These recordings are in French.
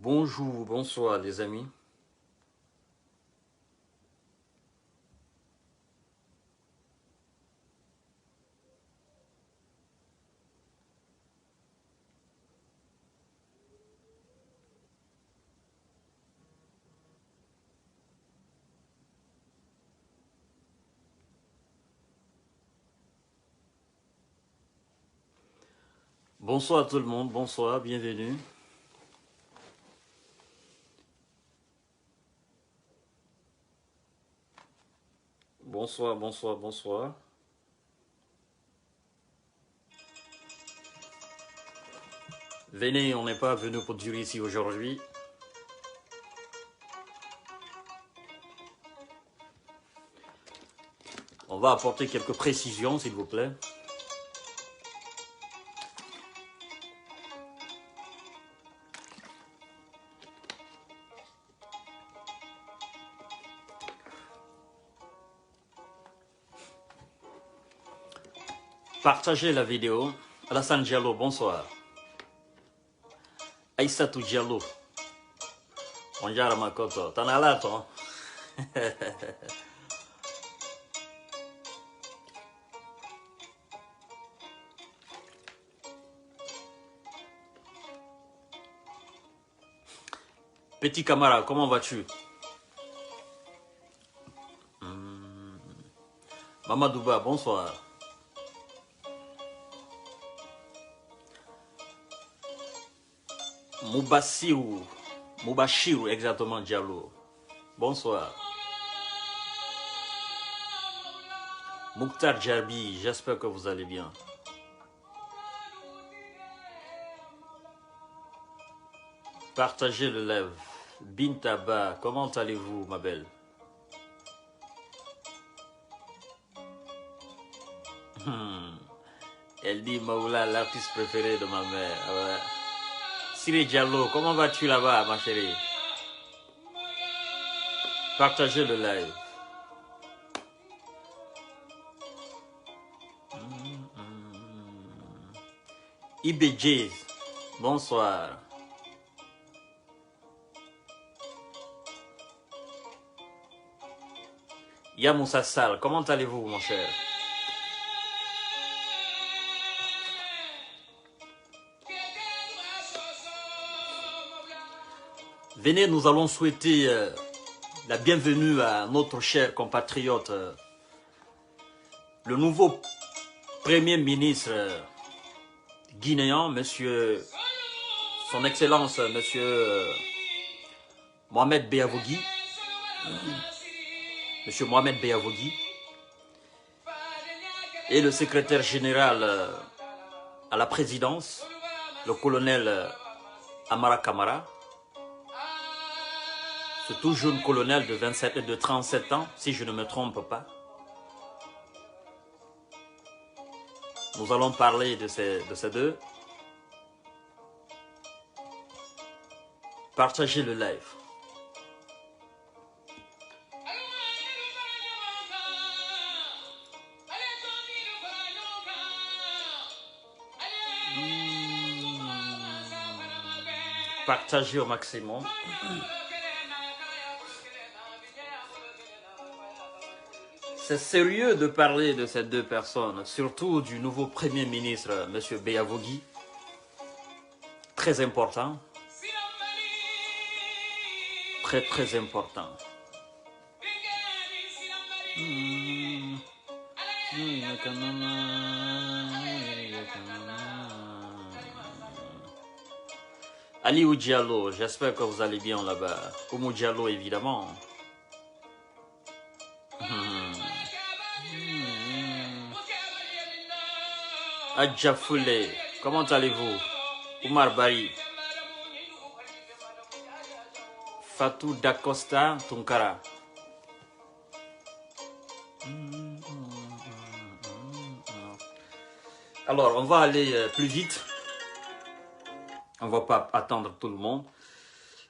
Bonjour, bonsoir les amis. Bonsoir tout le monde, bonsoir, bienvenue. Bonsoir, bonsoir, bonsoir. Venez, on n'est pas venu pour durer ici aujourd'hui. On va apporter quelques précisions, s'il vous plaît. Partagez la vidéo. Alassane Diallo, bonsoir. Aïssatou Diallo. Bonjour Makoto. T'en as là, toi? Petit camarade, comment vas-tu? Mamadouba, bonsoir. Moubachirou, exactement, Diallo. Bonsoir. Mouktar Djarbi, j'espère que vous allez bien. Partagez le live. Bintaba, comment allez-vous, ma belle? Elle dit Maoula, l'artiste préféré de ma mère. Ouais. Siri Diallo, comment vas-tu là-bas, ma chérie? Partagez le live. IBJ, bonsoir. Yamoussa Sal, comment allez-vous, mon cher? Venez, nous allons souhaiter la bienvenue à notre cher compatriote, le nouveau Premier ministre guinéen, monsieur, son Excellence, monsieur Mohamed Beavogui. Monsieur Mohamed Beavogui. Et le secrétaire général à la présidence, le colonel Amara Kamara. Ce tout jeune colonel de 37 ans, si je ne me trompe pas. Nous allons parler de ces deux. Partagez le live. Partagez au maximum. C'est sérieux de parler de ces deux personnes, surtout du nouveau Premier ministre, M. Beavogui. Très important. Très, très important. Aliou Diallo, j'espère que vous allez bien là-bas. Oumou Diallo, évidemment. Adja Foulé, comment allez-vous? Oumar Bari. Fatou Dacosta Tunkara. Alors, on va aller plus vite. On ne va pas attendre tout le monde.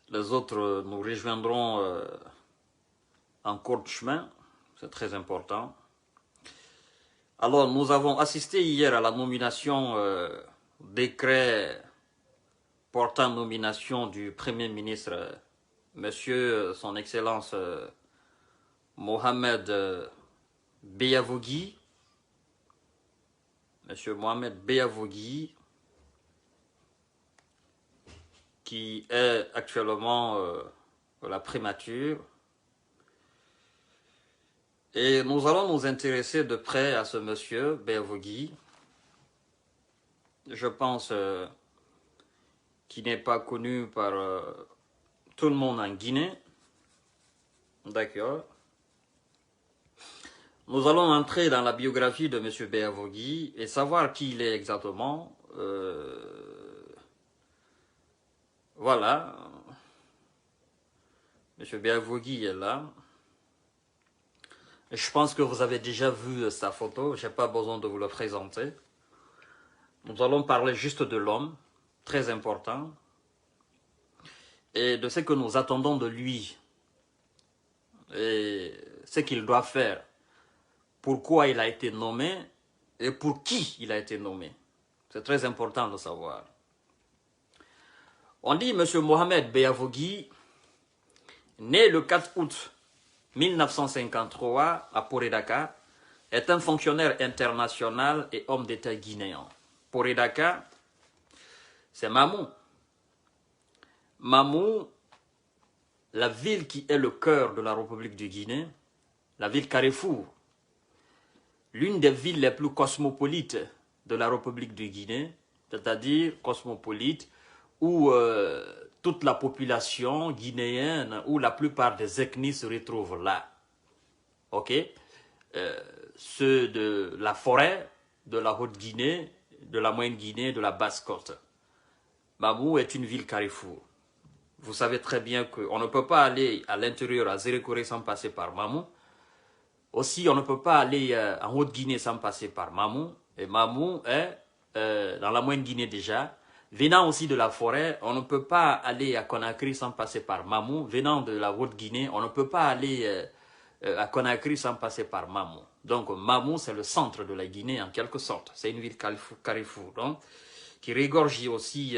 Les autres nous rejoindront en cours de chemin. C'est très important. Alors, nous avons assisté hier à la nomination décret portant nomination du Premier ministre, Monsieur, Son Excellence Mohamed Beyavogui, Monsieur Mohamed Beyavogui, qui est actuellement à la primature. Et nous allons nous intéresser de près à ce monsieur Beyavogui. Je pense qu'il n'est pas connu par tout le monde en Guinée. D'accord. Nous allons entrer dans la biographie de M. Beyavogui et savoir qui il est exactement. Voilà. M. Beyavogui est là. Je pense que vous avez déjà vu sa photo. Je n'ai pas besoin de vous le présenter. Nous allons parler juste de l'homme, très important, et de ce que nous attendons de lui, et ce qu'il doit faire, pourquoi il a été nommé, et pour qui il a été nommé. C'est très important de savoir. On dit M. Mohamed Beyavogui, né le 4 août 1953 à Poredaka, est un fonctionnaire international et homme d'État guinéen. Poredaka, c'est Mamou. Mamou, la ville qui est le cœur de la République du Guinée, la ville Carrefour, l'une des villes les plus cosmopolites de la République du Guinée, c'est-à-dire cosmopolite, où toute la population guinéenne, où la plupart des ethnies se retrouvent là. Ok? Ceux de la forêt, de la Haute-Guinée, de la Moyenne-Guinée, de la Basse-Côte. Mamou est une ville carrefour. Vous savez très bien qu'on ne peut pas aller à l'intérieur à Zérékoré sans passer par Mamou. Aussi, on ne peut pas aller en Haute-Guinée sans passer par Mamou. Et Mamou est dans la Moyenne-Guinée déjà. Venant aussi de la forêt, on ne peut pas aller à Conakry sans passer par Mamou. Venant de la Haute-Guinée, on ne peut pas aller à Conakry sans passer par Mamou. Donc Mamou, c'est le centre de la Guinée en quelque sorte. C'est une ville carrefour, donc, qui regorge aussi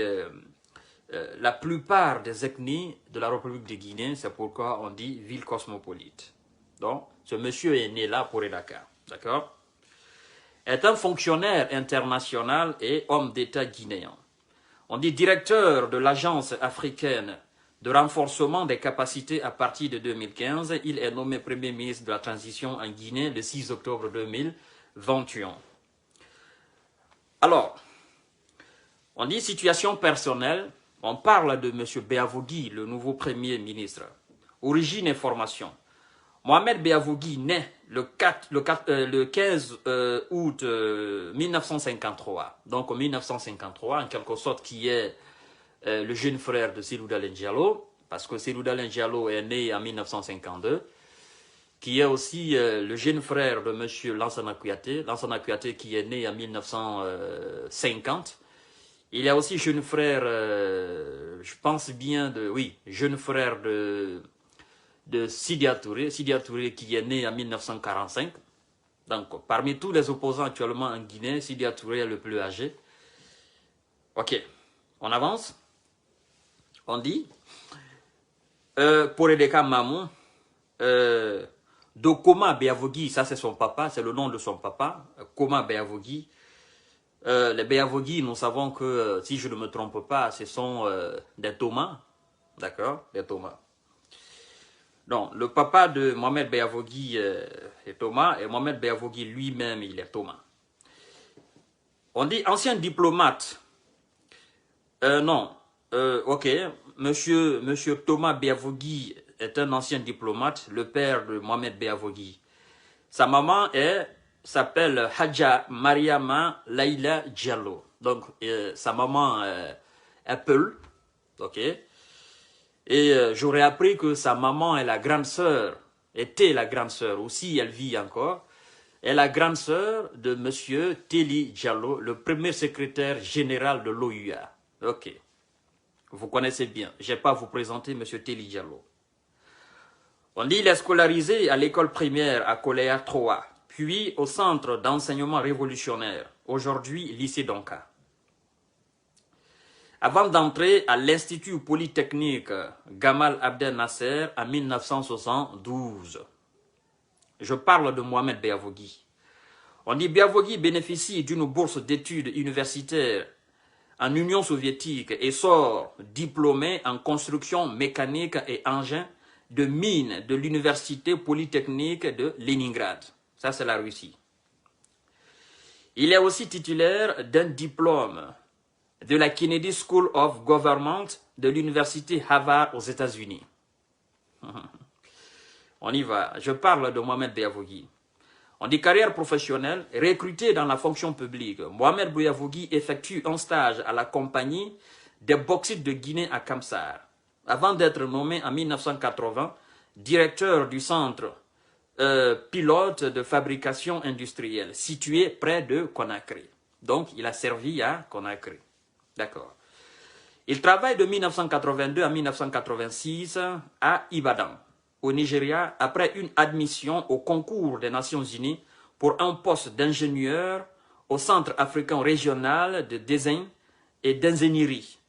la plupart des ethnies de la République de Guinée. C'est pourquoi on dit ville cosmopolite. Donc, ce monsieur est né là pour Dakar. D'accord? Est un fonctionnaire international et homme d'État guinéen. On dit directeur de l'Agence africaine de renforcement des capacités à partir de 2015. Il est nommé Premier ministre de la transition en Guinée le 6 octobre 2021. Alors, on dit situation personnelle. On parle de M. Beyavogui, le nouveau Premier ministre. Origine et formation. Mohamed Beyavogui naît le 15 août 1953. Donc en 1953, en quelque sorte, qui est le jeune frère de Seydou Dalein Diallo, parce que Seydou Dalein Diallo est né en 1952, qui est aussi le jeune frère de M. Lansana Kouyaté, qui est né en 1950. Il y a aussi jeune frère, je pense bien, jeune frère de Sidia Touré qui est né en 1945. Donc, parmi tous les opposants actuellement en Guinée, Sidia Touré est le plus âgé. Ok, on avance. On dit, pour Edeka Mamou, Dokoma Beyavogui, ça c'est son papa, c'est le nom de son papa, Koma Beyavogui. Les Beyavogui, nous savons que, si je ne me trompe pas, ce sont des Thomas, d'accord, des Thomas. Donc, le papa de Mohamed Beyavogui est Thomas, et Mohamed Beyavogui lui-même, il est Thomas. On dit ancien diplomate. Ok, monsieur Thomas Beyavogui est un ancien diplomate, le père de Mohamed Beyavogui. Sa maman s'appelle Hadja Mariama Laila Diallo. Donc, sa maman est Peul, ok. Et j'aurais appris que sa maman est la grande sœur, était la grande sœur, aussi elle vit encore, est la grande sœur de M. Téli Diallo, le premier secrétaire général de l'OUA. Ok, vous connaissez bien, je n'ai pas à vous présenter M. Téli Diallo. On dit qu'il est scolarisé à l'école primaire à Koléa 3, puis au centre d'enseignement révolutionnaire, aujourd'hui lycée Donka. avant d'entrer à l'Institut Polytechnique Gamal Abdel Nasser en 1972. Je parle de Mohamed Beavogui. On dit Beavogui bénéficie d'une bourse d'études universitaires en Union soviétique et sort diplômé en construction mécanique et engin de mines de l'Université Polytechnique de Leningrad. Ça, c'est la Russie. Il est aussi titulaire d'un diplôme de la Kennedy School of Government de l'Université Harvard aux États-Unis. On y va. Je parle de Mohamed Beavogui. On dit carrière professionnelle, recruté dans la fonction publique. Mohamed Beavogui effectue un stage à la compagnie des bauxites de Guinée à Kamsar, avant d'être nommé en 1980 directeur du centre pilote de fabrication industrielle, situé près de Conakry. Donc, il a servi à Conakry. D'accord. Il travaille de 1982 à 1986 à Ibadan, au Nigeria, après une admission au concours des Nations Unies pour un poste d'ingénieur au Centre africain régional de design et d'ingénierie.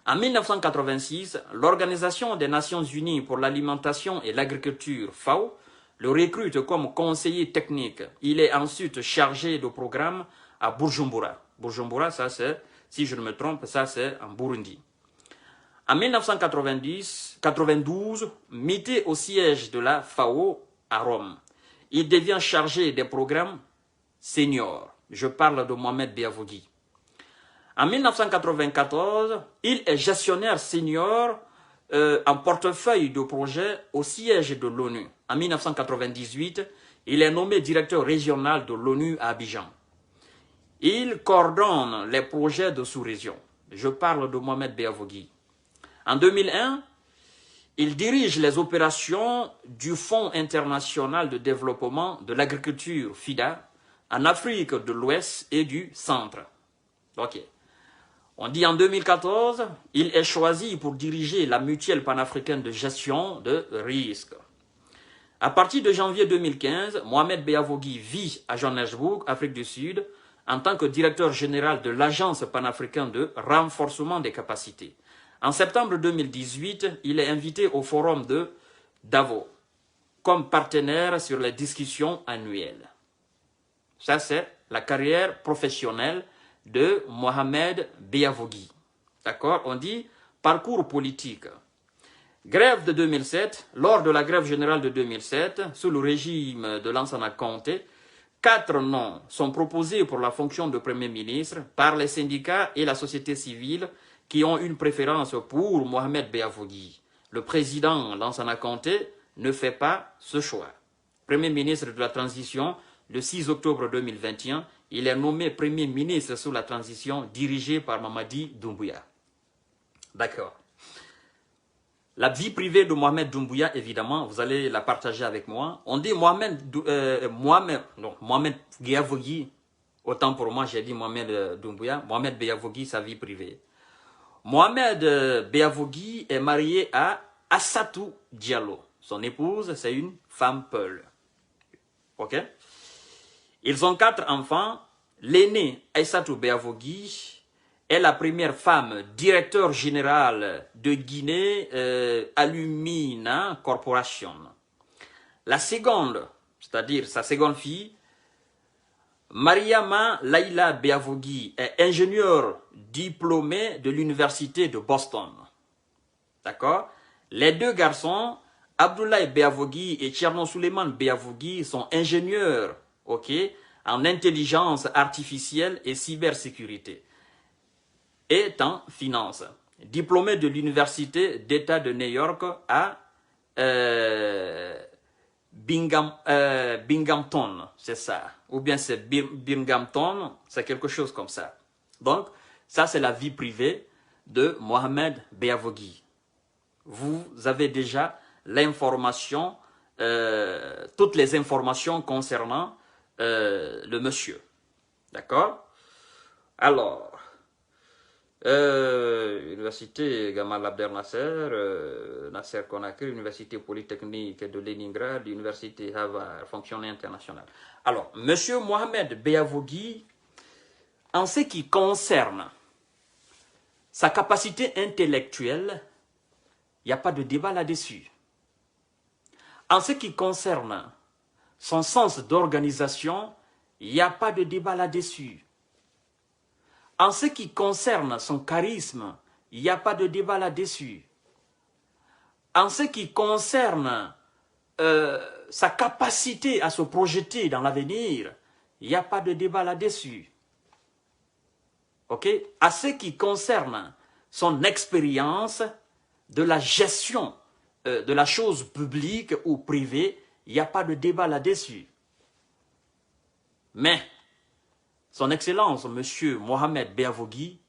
En 1986, l'Organisation des Nations Unies pour l'alimentation et l'agriculture, FAO, le recrute comme conseiller technique. Il est ensuite chargé de programme à Bujumbura. Bujumbura, ça c'est, si je ne me trompe, ça c'est en Burundi. En 1992, muté au siège de la FAO à Rome, il devient chargé des programmes seniors. Je parle de Mohamed Beavogui. En 1994, il est gestionnaire senior en portefeuille de projet au siège de l'ONU. En 1998, il est nommé directeur régional de l'ONU à Abidjan. Il coordonne les projets de sous-région. Je parle de Mohamed Beavogui. En 2001, il dirige les opérations du Fonds international de développement de l'agriculture, FIDA, en Afrique de l'Ouest et du Centre. Ok. On dit en 2014, il est choisi pour diriger la mutuelle panafricaine de gestion de risques. À partir de janvier 2015, Mohamed Beavogui vit à Johannesburg, Afrique du Sud, en tant que directeur général de l'Agence panafricaine de renforcement des capacités. En septembre 2018, il est invité au forum de Davos comme partenaire sur les discussions annuelles. Ça, c'est la carrière professionnelle de Mohamed Beavogui. D'accord? On dit parcours politique. Grève de 2007, lors de la grève générale de 2007, sous le régime de Lansana Conté, 4 noms sont proposés pour la fonction de Premier ministre par les syndicats et la société civile qui ont une préférence pour Mohamed Beavogui. Le président Lansana Conté ne fait pas ce choix. Premier ministre de la transition, le 6 octobre 2021, il est nommé Premier ministre sous la transition dirigée par Mamadi Doumbouya. D'accord. La vie privée de Mohamed Doumbouya, évidemment, vous allez la partager avec moi. On dit Mohamed Beavogui, autant pour moi j'ai dit Mohamed Doumbouya, Mohamed Beavogui, sa vie privée. Mohamed Beavogui est marié à Assatou Diallo. Son épouse, c'est une femme peul. Ok? Ils ont 4 enfants. L'aîné, Aïssatou Beavogui, est la première femme directeur général de Guinée Alumina Corporation. La seconde, c'est-à-dire sa seconde fille, Mariama Laila Beavogui, est ingénieure diplômée de l'université de Boston. D'accord? Les 2 garçons, Abdoulaye Beavogui et Tcherno Suleiman Beavogui, sont ingénieurs, ok, en intelligence artificielle et cybersécurité et en finance. Diplômé de l'université d'État de New York à Binghamton, c'est ça. Ou bien c'est Binghamton, c'est quelque chose comme ça. Donc, ça c'est la vie privée de Mohamed Beavogui. Vous avez déjà l'information, toutes les informations concernant le monsieur. D'accord? Alors, Université Gamal Abdel Nasser, Nasser Conakry, Université Polytechnique de Leningrad, Université Harvard, fonctionnaire international. Alors, monsieur Mohamed Beavogui, en ce qui concerne sa capacité intellectuelle, il n'y a pas de débat là-dessus. En ce qui concerne son sens d'organisation, il n'y a pas de débat là-dessus. En ce qui concerne son charisme, il n'y a pas de débat là-dessus. En ce qui concerne sa capacité à se projeter dans l'avenir, il n'y a pas de débat là-dessus. Ok? À ce qui concerne son expérience de la gestion de la chose publique ou privée, il n'y a pas de débat là-dessus. Mais, son Excellence, Monsieur Mohamed Beavogui,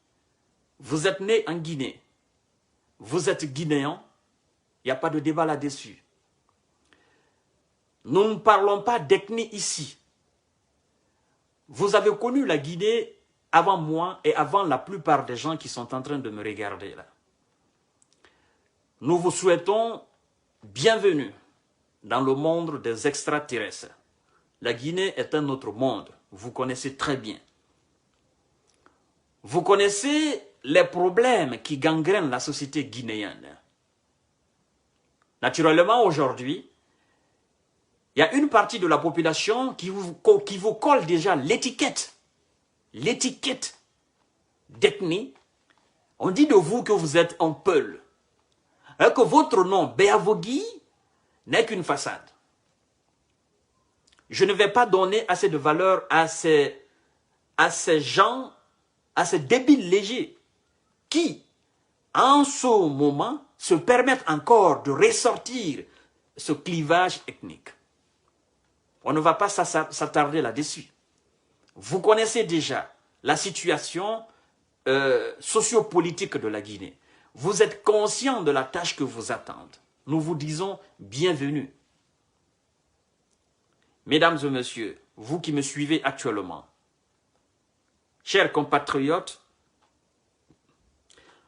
vous êtes né en Guinée, vous êtes guinéen, il n'y a pas de débat là-dessus. Nous ne parlons pas d'ethnie ici. Vous avez connu la Guinée avant moi et avant la plupart des gens qui sont en train de me regarder là. Nous vous souhaitons bienvenue dans le monde des extraterrestres. La Guinée est un autre monde, vous connaissez très bien. Vous connaissez les problèmes qui gangrènent la société guinéenne. Naturellement, aujourd'hui, il y a une partie de la population qui vous colle déjà l'étiquette d'ethnie. On dit de vous que vous êtes un Peul. Alors que votre nom, Beavogui, n'est qu'une façade. Je ne vais pas donner assez de valeur à ces gens, à ces débiles légers, qui, en ce moment, se permettent encore de ressortir ce clivage ethnique. On ne va pas s'attarder là-dessus. Vous connaissez déjà la situation sociopolitique de la Guinée. Vous êtes conscient de la tâche que vous attend. Nous vous disons bienvenue. Mesdames et messieurs, vous qui me suivez actuellement, chers compatriotes,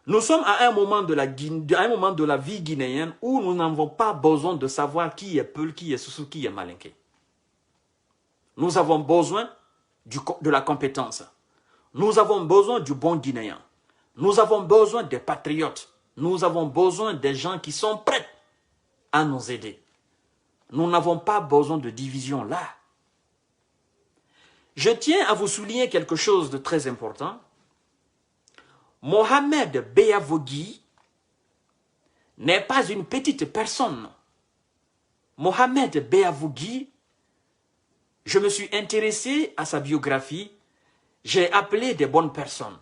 nous sommes à un moment de la vie guinéenne où nous n'avons pas besoin de savoir qui est Peul, qui est Soussou, qui est Malinké. Nous avons besoin de la compétence. Nous avons besoin du bon Guinéen. Nous avons besoin des patriotes. Nous avons besoin des gens qui sont prêts à nous aider. Nous n'avons pas besoin de division là. Je tiens à vous souligner quelque chose de très important. Mohamed Beavogui n'est pas une petite personne. Mohamed Beavogui, je me suis intéressé à sa biographie, j'ai appelé des bonnes personnes.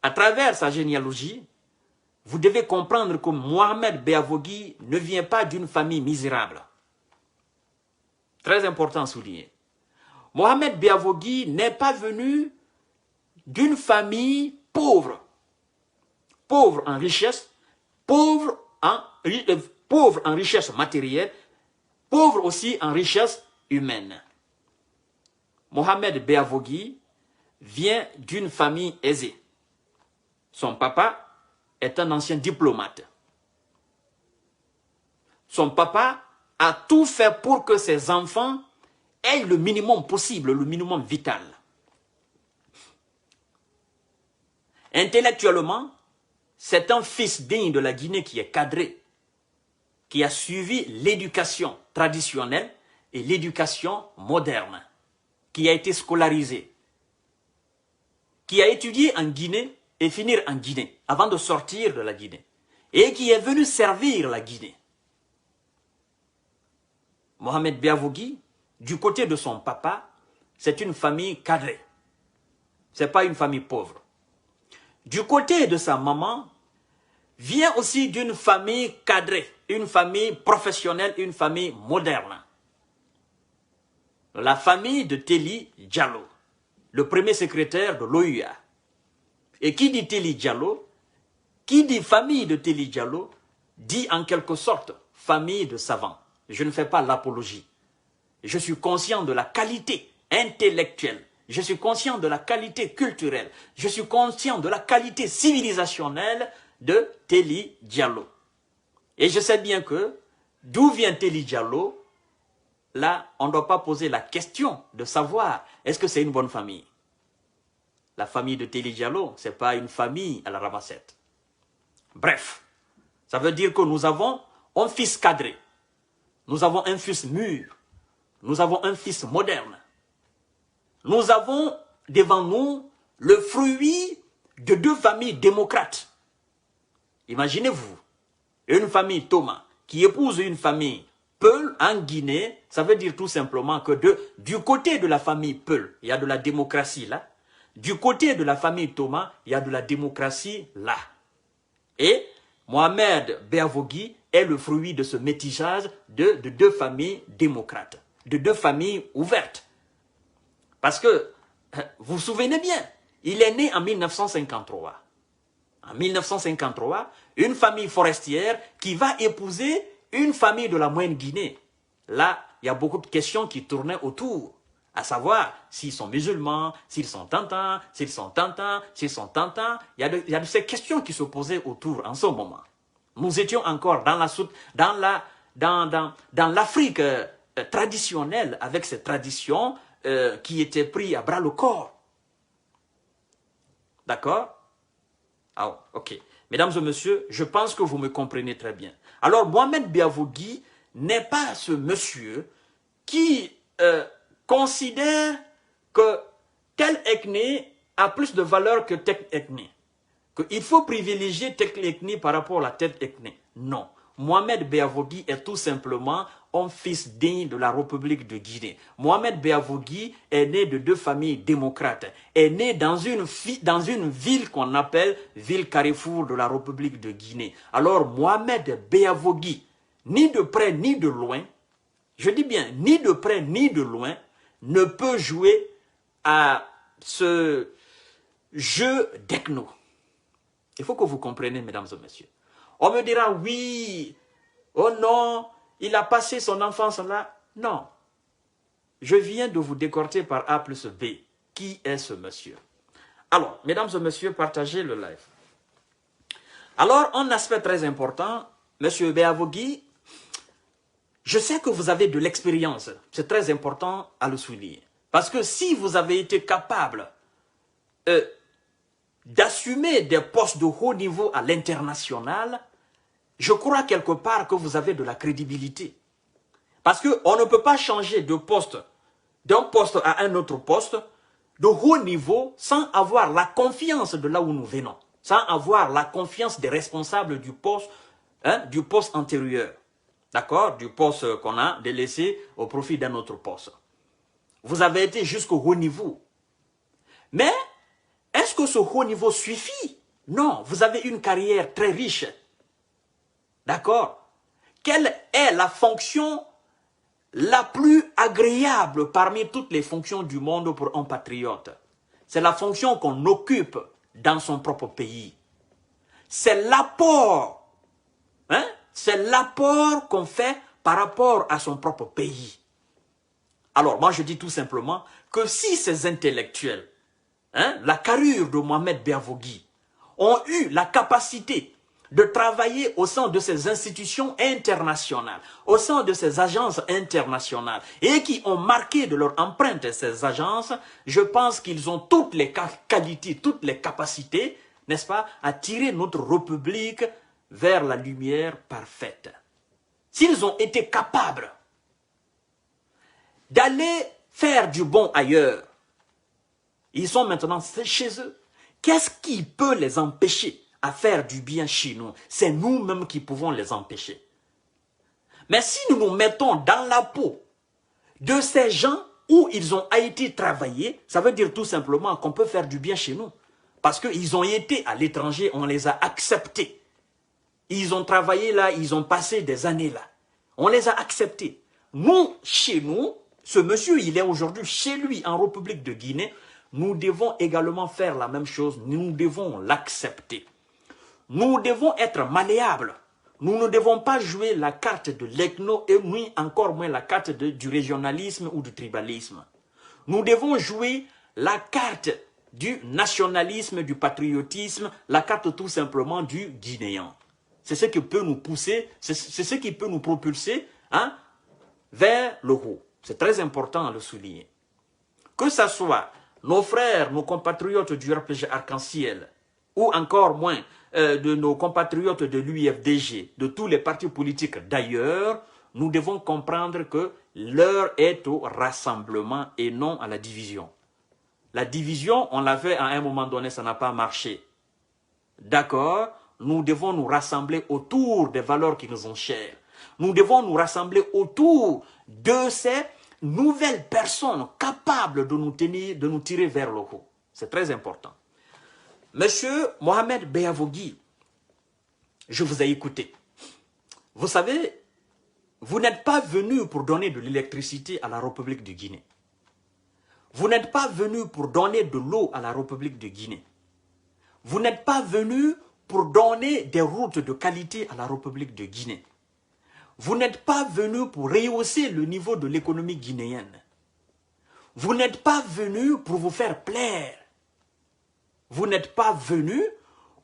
À travers sa généalogie, vous devez comprendre que Mohamed Beavogui ne vient pas d'une famille misérable. Très important à souligner. Mohamed Beavogui n'est pas venu d'une famille pauvre. Pauvre en richesse, pauvre en richesse matérielle, pauvre aussi en richesse humaine. Mohamed Beavogui vient d'une famille aisée. Son papa est un ancien diplomate. Son papa a tout fait pour que ses enfants aient le minimum possible, le minimum vital. Intellectuellement, c'est un fils digne de la Guinée qui est cadré, qui a suivi l'éducation traditionnelle et l'éducation moderne, qui a été scolarisé, qui a étudié en Guinée et finir en Guinée, avant de sortir de la Guinée, et qui est venu servir la Guinée. Mohamed Beavogui, du côté de son papa, c'est une famille cadrée. Ce n'est pas une famille pauvre. Du côté de sa maman, vient aussi d'une famille cadrée, une famille professionnelle, une famille moderne. La famille de Teli Diallo, le premier secrétaire de l'OUA. Et qui dit Teli Diallo, qui dit famille de Teli Diallo, dit en quelque sorte famille de savants. Je ne fais pas l'apologie. Je suis conscient de la qualité intellectuelle. Je suis conscient de la qualité culturelle. Je suis conscient de la qualité civilisationnelle de Teli Diallo. Et je sais bien que d'où vient Teli Diallo, là, on ne doit pas poser la question de savoir est-ce que c'est une bonne famille. La famille de Télé Diallo, ce n'est pas une famille à la ramassette. Bref, ça veut dire que nous avons un fils cadré. Nous avons un fils mûr. Nous avons un fils moderne. Nous avons devant nous le fruit de deux familles démocrates. Imaginez-vous, une famille Thomas qui épouse une famille Peul en Guinée, ça veut dire tout simplement que du côté de la famille Peul, il y a de la démocratie là. Du côté de la famille Thomas, il y a de la démocratie là. Et Mohamed Beavogui est le fruit de ce métissage de deux familles démocrates, de deux familles ouvertes. Parce que, vous vous souvenez bien, il est né en 1953. En 1953, une famille forestière qui va épouser une famille de la Moyenne Guinée. Là, il y a beaucoup de questions qui tournaient autour. À savoir s'ils sont musulmans, s'ils sont tantans, s'ils sont tantans, s'ils sont tantans. Il y a de ces questions qui se posaient autour en ce moment. Nous étions encore dans l'Afrique traditionnelle, avec ces traditions qui étaient prises à bras le corps. D'accord? Ah, ok. Mesdames et messieurs, je pense que vous me comprenez très bien. Alors, Mohamed Beavogui n'est pas ce monsieur qui considère que telle ethnie a plus de valeur que telle ethnie. Qu'il faut privilégier telle ethnie par rapport à telle ethnie. Non. Mohamed Beavogui est tout simplement un fils digne de la République de Guinée. Mohamed Beavogui est né de deux familles démocrates. Est né dans une ville qu'on appelle ville carrefour de la République de Guinée. Alors Mohamed Beavogui, ni de près ni de loin, je dis bien ni de près ni de loin, ne peut jouer à ce jeu d'ethno. Il faut que vous compreniez, mesdames et messieurs. On me dira, oui, oh non, il a passé son enfance là. Non. Je viens de vous décorter par A plus B. Qui est ce monsieur? Alors, mesdames et messieurs, partagez le live. Alors, un aspect très important, monsieur Beavogui, je sais que vous avez de l'expérience. C'est très important à le souligner. Parce que si vous avez été capable d'assumer des postes de haut niveau à l'international, je crois quelque part que vous avez de la crédibilité. Parce qu'on ne peut pas changer de poste, d'un poste à un autre poste, de haut niveau, sans avoir la confiance de là où nous venons, sans avoir la confiance des responsables du poste antérieur. D'accord? Du poste qu'on a délaissé au profit d'un autre poste. Vous avez été jusqu'au haut niveau. Mais, est-ce que ce haut niveau suffit? Non, vous avez une carrière très riche. D'accord? Quelle est la fonction la plus agréable parmi toutes les fonctions du monde pour un patriote? C'est la fonction qu'on occupe dans son propre pays. C'est l'apport. Hein? C'est l'apport qu'on fait par rapport à son propre pays. Alors, moi, je dis tout simplement que si ces intellectuels, la carrure de Mohamed Beavogui, ont eu la capacité de travailler au sein de ces institutions internationales, au sein de ces agences internationales, et qui ont marqué de leur empreinte ces agences, je pense qu'ils ont toutes les qualités, toutes les capacités, n'est-ce pas, à tirer notre République vers la lumière parfaite. S'ils ont été capables d'aller faire du bon ailleurs, ils sont maintenant chez eux. Qu'est-ce qui peut les empêcher à faire du bien chez nous? C'est nous-mêmes qui pouvons les empêcher. Mais si nous nous mettons dans la peau de ces gens où ils ont été travailler, ça veut dire tout simplement qu'on peut faire du bien chez nous. Parce qu'ils ont été à l'étranger, on les a acceptés. Ils ont travaillé là, ils ont passé des années là. On les a acceptés. Nous, chez nous, ce monsieur, il est aujourd'hui chez lui en République de Guinée. Nous devons également faire la même chose. Nous devons l'accepter. Nous devons être malléables. Nous ne devons pas jouer la carte de l'ethno et ni encore moins la carte du régionalisme ou du tribalisme. Nous devons jouer la carte du nationalisme, du patriotisme, la carte tout simplement du Guinéen. C'est ce qui peut nous pousser, c'est ce qui peut nous propulser vers le haut. C'est très important à le souligner. Que ce soit nos frères, nos compatriotes du RPG Arc-en-Ciel, ou encore moins de nos compatriotes de l'UFDG, de tous les partis politiques d'ailleurs, nous devons comprendre que l'heure est au rassemblement et non à la division. La division, on l'a fait à un moment donné, ça n'a pas marché. D'accord? Nous devons nous rassembler autour des valeurs qui nous sont chères. Nous devons nous rassembler autour de ces nouvelles personnes capables de nous tenir, de nous tirer vers le haut. C'est très important. Monsieur Mohamed Beavogui, je vous ai écouté. Vous savez, vous n'êtes pas venu pour donner de l'électricité à la République de Guinée. Vous n'êtes pas venu pour donner de l'eau à la République de Guinée. Vous n'êtes pas venu pour donner des routes de qualité à la République de Guinée. Vous n'êtes pas venu pour rehausser le niveau de l'économie guinéenne. Vous n'êtes pas venu pour vous faire plaire. Vous n'êtes pas venu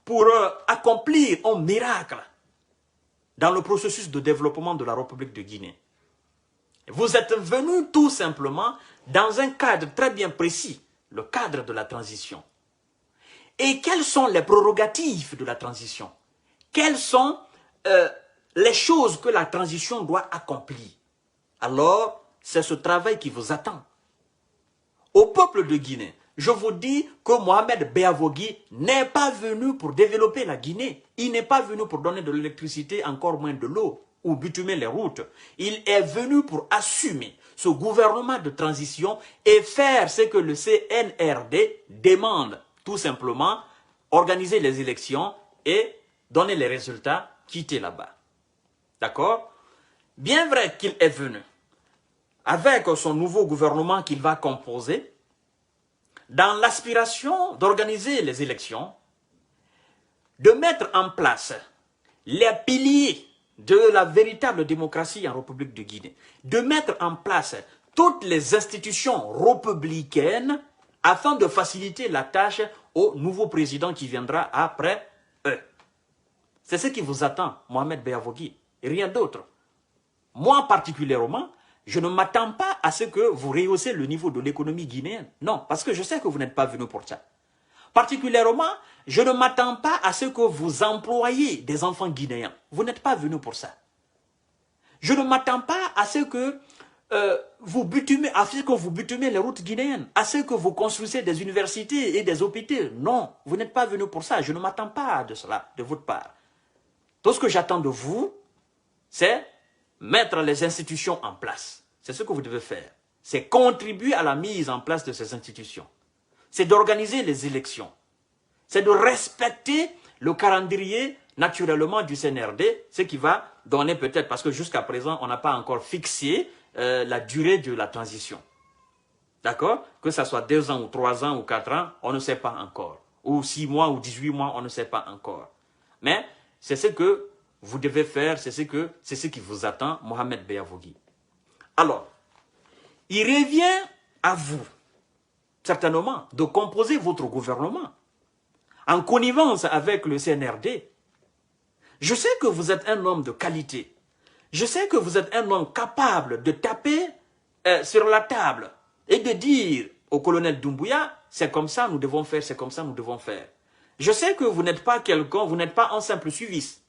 pour accomplir un miracle dans le processus de développement de la République de Guinée. Vous êtes venu tout simplement dans un cadre très bien précis, le cadre de la transition. Et quelles sont les prérogatives de la transition? Quelles sont les choses que la transition doit accomplir? Alors, c'est ce travail qui vous attend. Au peuple de Guinée, je vous dis que Mohamed Beavogui n'est pas venu pour développer la Guinée. Il n'est pas venu pour donner de l'électricité, encore moins de l'eau, ou bitumer les routes. Il est venu pour assumer ce gouvernement de transition et faire ce que le CNRD demande. Tout simplement, organiser les élections et donner les résultats, quitter là-bas. D'accord? Bien vrai qu'il est venu, avec son nouveau gouvernement qu'il va composer, dans l'aspiration d'organiser les élections, de mettre en place les piliers de la véritable démocratie en République de Guinée, de mettre en place toutes les institutions républicaines afin de faciliter la tâche au nouveau président qui viendra après eux. C'est ce qui vous attend, Mohamed Beavogui, et rien d'autre. Moi particulièrement, je ne m'attends pas à ce que vous rehaussez le niveau de l'économie guinéenne. Non, parce que je sais que vous n'êtes pas venu pour ça. Particulièrement, je ne m'attends pas à ce que vous employiez des enfants guinéens. Vous n'êtes pas venu pour ça. Je ne m'attends pas à ce que vous bitumez les routes guinéennes, à ce que vous construisez des universités et des hôpitaux. Non, vous n'êtes pas venu pour ça. Je ne m'attends pas de cela, de votre part. Tout ce que j'attends de vous, c'est mettre les institutions en place. C'est ce que vous devez faire. C'est contribuer à la mise en place de ces institutions. C'est d'organiser les élections. C'est de respecter le calendrier naturellement du CNRD, ce qui va donner peut-être, parce que jusqu'à présent, on n'a pas encore fixé la durée de la transition. D'accord? Que ce soit 2 ans ou 3 ans ou 4 ans, on ne sait pas encore. Ou 6 mois ou 18 mois, on ne sait pas encore. Mais c'est ce que vous devez faire, c'est ce qui vous attend, Mohamed Beavogui. Alors, il revient à vous, certainement, de composer votre gouvernement en connivence avec le CNRD. Je sais que vous êtes un homme de qualité. Je sais que vous êtes un homme capable de taper sur la table et de dire au colonel Doumbouya, c'est comme ça nous devons faire, c'est comme ça nous devons faire. Je sais que vous n'êtes pas quelqu'un, vous n'êtes pas un simple suiviste.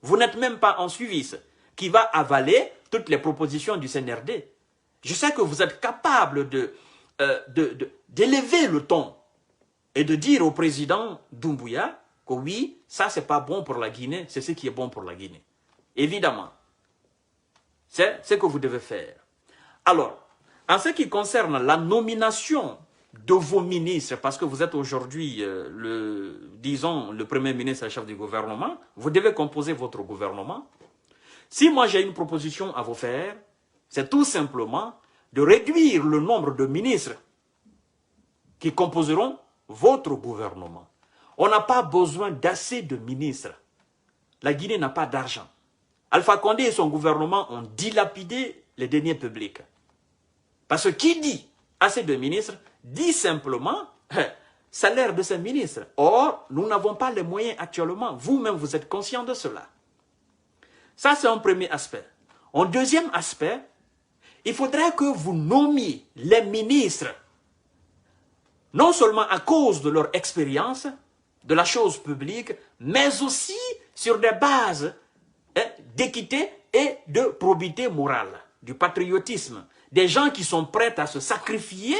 Vous n'êtes même pas un suiviste qui va avaler toutes les propositions du CNRD. Je sais que vous êtes capable d'élever le ton et de dire au président Doumbouya que oui, ça c'est pas bon pour la Guinée, c'est ce qui est bon pour la Guinée. Évidemment, c'est ce que vous devez faire. Alors, en ce qui concerne la nomination de vos ministres, parce que vous êtes aujourd'hui, disons, le premier ministre et chef du gouvernement, vous devez composer votre gouvernement. Si moi j'ai une proposition à vous faire, c'est tout simplement de réduire le nombre de ministres qui composeront votre gouvernement. On n'a pas besoin d'assez de ministres. La Guinée n'a pas d'argent. Alpha Condé et son gouvernement ont dilapidé les deniers publics. Parce que qui dit assez de ministres, dit simplement salaire de ces ministres. Or, nous n'avons pas les moyens actuellement. Vous-même, vous êtes conscient de cela. Ça, c'est un premier aspect. Un deuxième aspect, il faudrait que vous nommiez les ministres non seulement à cause de leur expérience de la chose publique, mais aussi sur des bases d'équité et de probité morale, du patriotisme. Des gens qui sont prêts à se sacrifier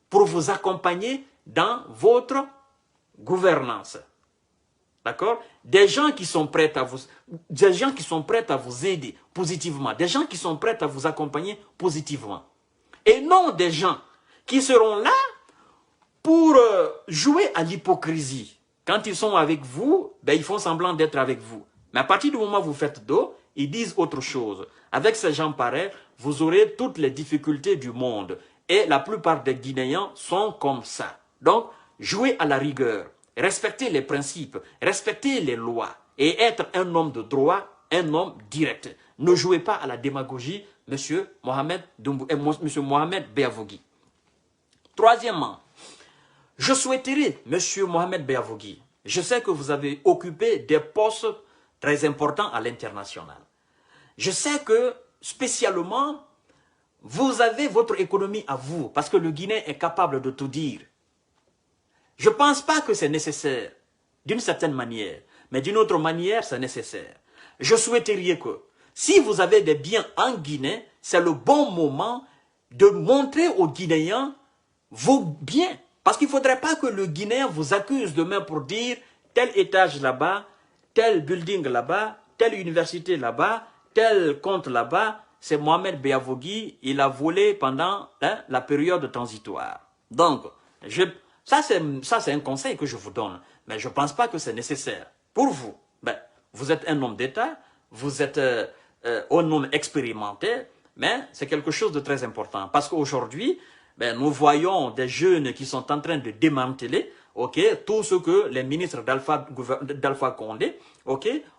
pour vous accompagner dans votre gouvernance. D'accord? Des gens qui sont prêts à vous aider positivement, des gens qui sont prêts à vous accompagner positivement. Et non des gens qui seront là pour jouer à l'hypocrisie. Quand ils sont avec vous, ben, ils font semblant d'être avec vous. Mais à partir du moment où vous faites dos, ils disent autre chose. Avec ces gens pareils, vous aurez toutes les difficultés du monde. Et la plupart des Guinéens sont comme ça. Donc, jouez à la rigueur, respectez les principes, respectez les lois et être un homme de droit, un homme direct. Ne jouez pas à la démagogie, monsieur Mohamed Beavogui. Troisièmement, je souhaiterais, monsieur Mohamed Beavogui, je sais que vous avez occupé des postes très importants à l'international. Je sais que, spécialement, vous avez votre économie à vous, parce que le Guinéen est capable de tout dire. Je ne pense pas que c'est nécessaire, d'une certaine manière, mais d'une autre manière, c'est nécessaire. Je souhaiterais que, si vous avez des biens en Guinée, c'est le bon moment de montrer aux Guinéens vos biens. Parce qu'il ne faudrait pas que le Guinéen vous accuse demain pour dire tel étage là-bas, tel building là-bas, telle université là-bas, tel compte là-bas, c'est Mohamed Beavogui, il a volé pendant la période transitoire. Donc, ça c'est un conseil que je vous donne, mais je ne pense pas que c'est nécessaire. Pour vous, ben, vous êtes un homme d'État, vous êtes un homme expérimenté, mais c'est quelque chose de très important. Parce qu'aujourd'hui, ben, nous voyons des jeunes qui sont en train de démanteler tout ce que les ministres d'Alpha Condé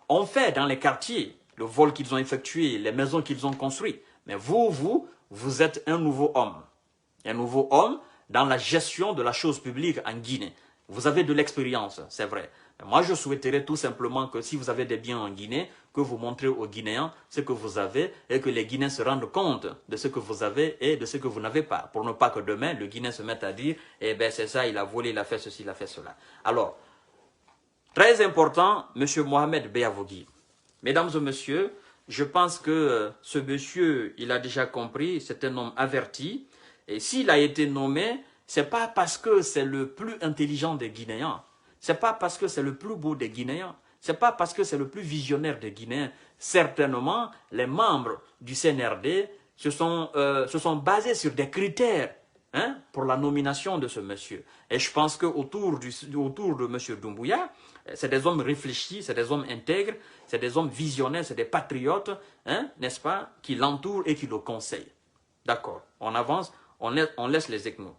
ont fait dans les quartiers, le vol qu'ils ont effectué, les maisons qu'ils ont construites. Mais vous êtes un nouveau homme. Un nouveau homme dans la gestion de la chose publique en Guinée. Vous avez de l'expérience, c'est vrai. Mais moi, je souhaiterais tout simplement que si vous avez des biens en Guinée, que vous montrez aux Guinéens ce que vous avez et que les Guinéens se rendent compte de ce que vous avez et de ce que vous n'avez pas. Pour ne pas que demain, le Guinéen se mette à dire « Eh bien, c'est ça, il a volé, il a fait ceci, il a fait cela. » Alors, très important, M. Mohamed Beavogui. Mesdames et messieurs, je pense que ce monsieur, il a déjà compris, c'est un homme averti. Et s'il a été nommé, ce n'est pas parce que c'est le plus intelligent des Guinéens. Ce n'est pas parce que c'est le plus beau des Guinéens. Ce n'est pas parce que c'est le plus visionnaire des Guinéens. Certainement, les membres du CNRD se sont basés sur des critères pour la nomination de ce monsieur. Et je pense qu'autour de M. Doumbouya, c'est des hommes réfléchis, c'est des hommes intègres, c'est des hommes visionnaires, c'est des patriotes, n'est-ce pas, qui l'entourent et qui le conseillent. D'accord, on avance, on laisse les ethnos.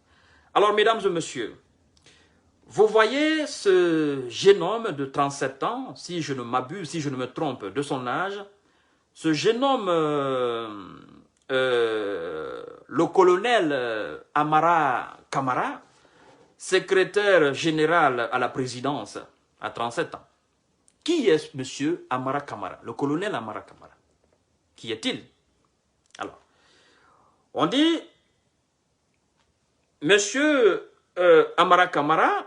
Alors, mesdames et messieurs, vous voyez ce jeune homme de 37 ans, si je ne m'abuse, si je ne me trompe de son âge, ce jeune homme, le colonel Amara Kamara, secrétaire général à la présidence, à 37 ans. Qui est M. Amara Kamara, le colonel Amara Kamara? Qui est-il? Alors, on dit, M. Amara Kamara,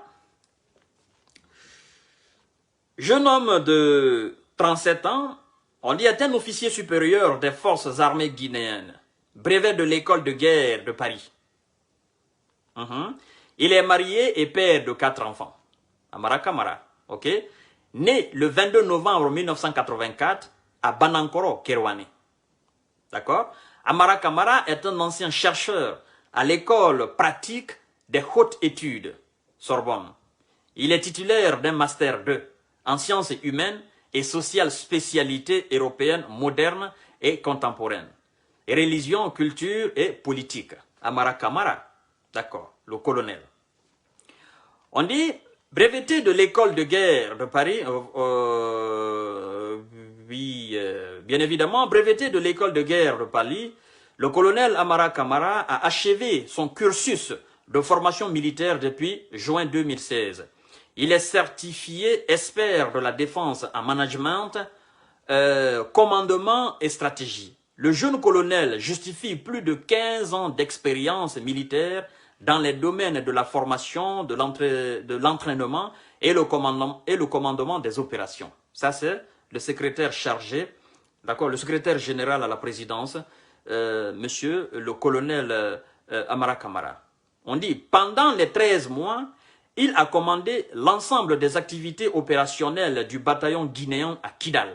jeune homme de 37 ans, on dit est un officier supérieur des forces armées guinéennes, brevet de l'école de guerre de Paris. Il est marié et père de 4 enfants. Amara Kamara, ok? Né le 22 novembre 1984 à Banankoro, Kerouane. D'accord? Amara Kamara est un ancien chercheur à l'école pratique des hautes études, Sorbonne. Il est titulaire d'un master 2 en sciences humaines et sociales spécialité européenne moderne et contemporaine. Et religion, culture et politique. Amara Kamara, d'accord, le colonel. On dit breveté de l'école de guerre de Paris, bien évidemment, breveté de l'école de guerre de Paris, le colonel Amara Kamara a achevé son cursus de formation militaire depuis juin 2016. Il est certifié expert de la défense en management, commandement et stratégie. Le jeune colonel justifie plus de 15 ans d'expérience militaire dans les domaines de la formation, de l'entraînement et le commandement des opérations. Ça, c'est le secrétaire chargé, d'accord, le secrétaire général à la présidence, monsieur le colonel Amara Kamara. On dit, pendant les 13 mois, il a commandé l'ensemble des activités opérationnelles du bataillon guinéen à Kidal,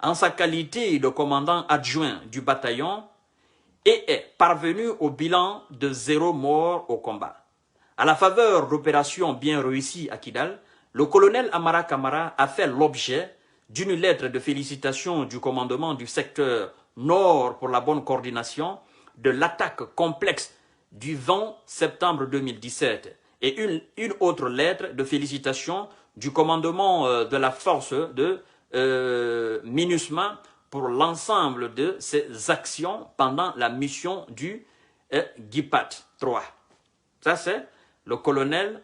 en sa qualité de commandant adjoint du bataillon, et est parvenu au bilan de 0 mort au combat. À la faveur d'opérations bien réussies à Kidal, le colonel Amara Kamara a fait l'objet d'une lettre de félicitations du commandement du secteur Nord pour la bonne coordination de l'attaque complexe du 20 septembre 2017 et une autre lettre de félicitations du commandement de la force de MINUSMA pour l'ensemble de ses actions pendant la mission du GIPAT 3. Ça, c'est le colonel